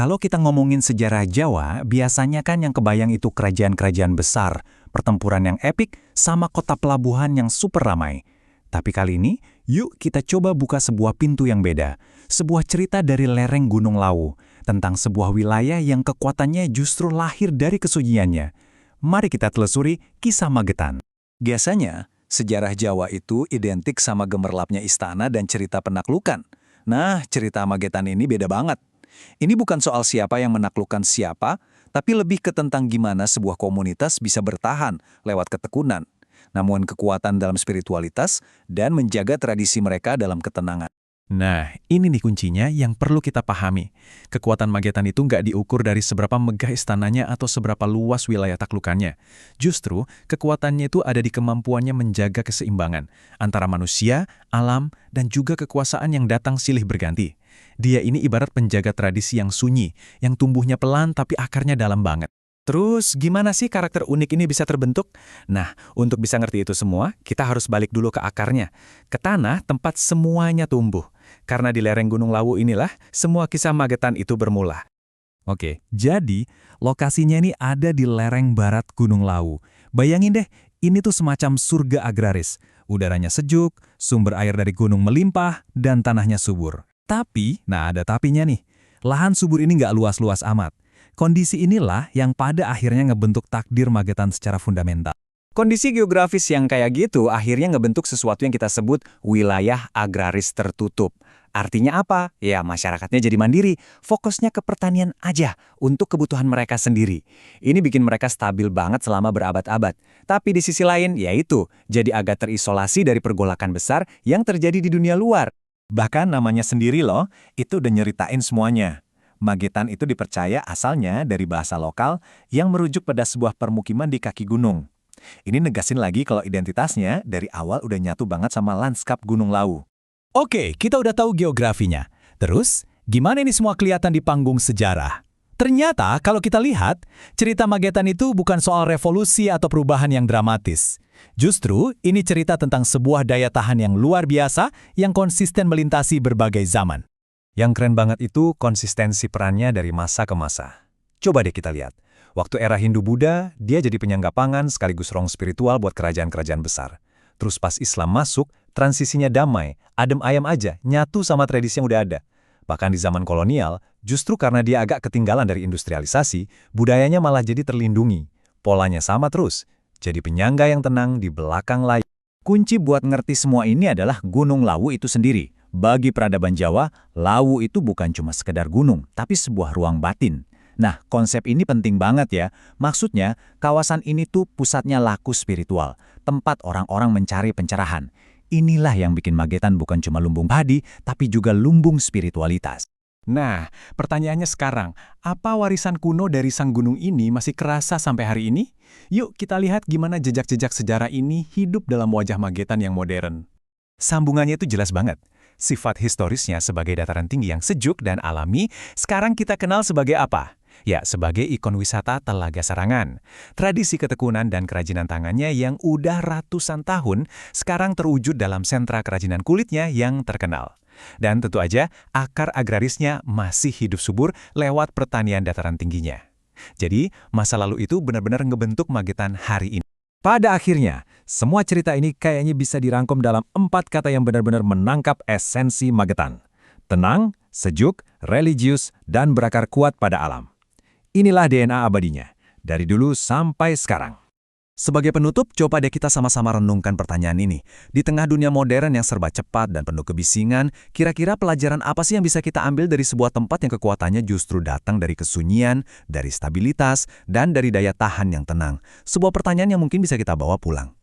Kalau kita ngomongin sejarah Jawa, biasanya kan yang kebayang itu kerajaan-kerajaan besar, pertempuran yang epik, sama kota pelabuhan yang super ramai. Tapi kali ini, yuk kita coba buka sebuah pintu yang beda. Sebuah cerita dari lereng Gunung Lawu, tentang sebuah wilayah yang kekuatannya justru lahir dari kesunyiannya. Mari kita telusuri kisah Magetan. Biasanya, sejarah Jawa itu identik sama gemerlapnya istana dan cerita penaklukan. Nah, cerita Magetan ini beda banget. Ini bukan soal siapa yang menaklukkan siapa, tapi lebih ke tentang gimana sebuah komunitas bisa bertahan lewat ketekunan, namun kekuatan dalam spiritualitas dan menjaga tradisi mereka dalam ketenangan. Nah, ini nih kuncinya yang perlu kita pahami. Kekuatan Magetan itu nggak diukur dari seberapa megah istananya atau seberapa luas wilayah taklukannya. Justru, kekuatannya itu ada di kemampuannya menjaga keseimbangan antara manusia, alam, dan juga kekuasaan yang datang silih berganti. Dia ini ibarat penjaga tradisi yang sunyi, yang tumbuhnya pelan tapi akarnya dalam banget. Terus, gimana sih karakter unik ini bisa terbentuk? Nah, untuk bisa ngerti itu semua, kita harus balik dulu ke akarnya, ke tanah tempat semuanya tumbuh. Karena di lereng Gunung Lawu inilah, semua kisah Magetan itu bermula. Oke, jadi lokasinya ini ada di lereng barat Gunung Lawu. Bayangin deh, ini tuh semacam surga agraris. Udaranya sejuk, sumber air dari gunung melimpah, dan tanahnya subur. Tapi, nah ada tapinya nih, lahan subur ini nggak luas-luas amat. Kondisi inilah yang pada akhirnya ngebentuk takdir Magetan secara fundamental. Kondisi geografis yang kayak gitu akhirnya ngebentuk sesuatu yang kita sebut wilayah agraris tertutup. Artinya apa? Ya masyarakatnya jadi mandiri, fokusnya ke pertanian aja untuk kebutuhan mereka sendiri. Ini bikin mereka stabil banget selama berabad-abad. Tapi di sisi lain, yaitu jadi agak terisolasi dari pergolakan besar yang terjadi di dunia luar. Bahkan namanya sendiri loh, itu udah nyeritain semuanya. Magetan itu dipercaya asalnya dari bahasa lokal yang merujuk pada sebuah permukiman di kaki gunung. Ini negasin lagi kalau identitasnya dari awal udah nyatu banget sama lanskap Gunung Lawu. Oke, kita udah tahu geografinya. Terus, gimana ini semua kelihatan di panggung sejarah? Ternyata kalau kita lihat, cerita Magetan itu bukan soal revolusi atau perubahan yang dramatis. Justru, ini cerita tentang sebuah daya tahan yang luar biasa yang konsisten melintasi berbagai zaman. Yang keren banget itu konsistensi perannya dari masa ke masa. Coba deh kita lihat. Waktu era Hindu-Buddha, dia jadi penyangga pangan sekaligus rong spiritual buat kerajaan-kerajaan besar. Terus pas Islam masuk, transisinya damai, adem ayam aja, nyatu sama tradisi yang udah ada. Bahkan di zaman kolonial, justru karena dia agak ketinggalan dari industrialisasi, budayanya malah jadi terlindungi. Polanya sama terus, jadi penyangga yang tenang di belakang layar. Kunci buat ngerti semua ini adalah Gunung Lawu itu sendiri. Bagi peradaban Jawa, Lawu itu bukan cuma sekedar gunung, tapi sebuah ruang batin. Nah, konsep ini penting banget ya. Maksudnya, kawasan ini tuh pusatnya laku spiritual, tempat orang-orang mencari pencerahan. Inilah yang bikin Magetan bukan cuma lumbung padi, tapi juga lumbung spiritualitas. Nah, pertanyaannya sekarang, apa warisan kuno dari sang gunung ini masih kerasa sampai hari ini? Yuk kita lihat gimana jejak-jejak sejarah ini hidup dalam wajah Magetan yang modern. Sambungannya itu jelas banget. Sifat historisnya sebagai dataran tinggi yang sejuk dan alami, sekarang kita kenal sebagai apa? Ya, sebagai ikon wisata Telaga Sarangan. Tradisi ketekunan dan kerajinan tangannya yang udah ratusan tahun sekarang terwujud dalam sentra kerajinan kulitnya yang terkenal. Dan tentu aja, akar agrarisnya masih hidup subur lewat pertanian dataran tingginya. Jadi, masa lalu itu benar-benar ngebentuk Magetan hari ini. Pada akhirnya, semua cerita ini kayaknya bisa dirangkum dalam 4 kata yang benar-benar menangkap esensi Magetan. Tenang, sejuk, religius, dan berakar kuat pada alam. Inilah DNA abadinya, dari dulu sampai sekarang. Sebagai penutup, coba deh kita sama-sama renungkan pertanyaan ini. Di tengah dunia modern yang serba cepat dan penuh kebisingan, kira-kira pelajaran apa sih yang bisa kita ambil dari sebuah tempat yang kekuatannya justru datang dari kesunyian, dari stabilitas, dan dari daya tahan yang tenang? Sebuah pertanyaan yang mungkin bisa kita bawa pulang.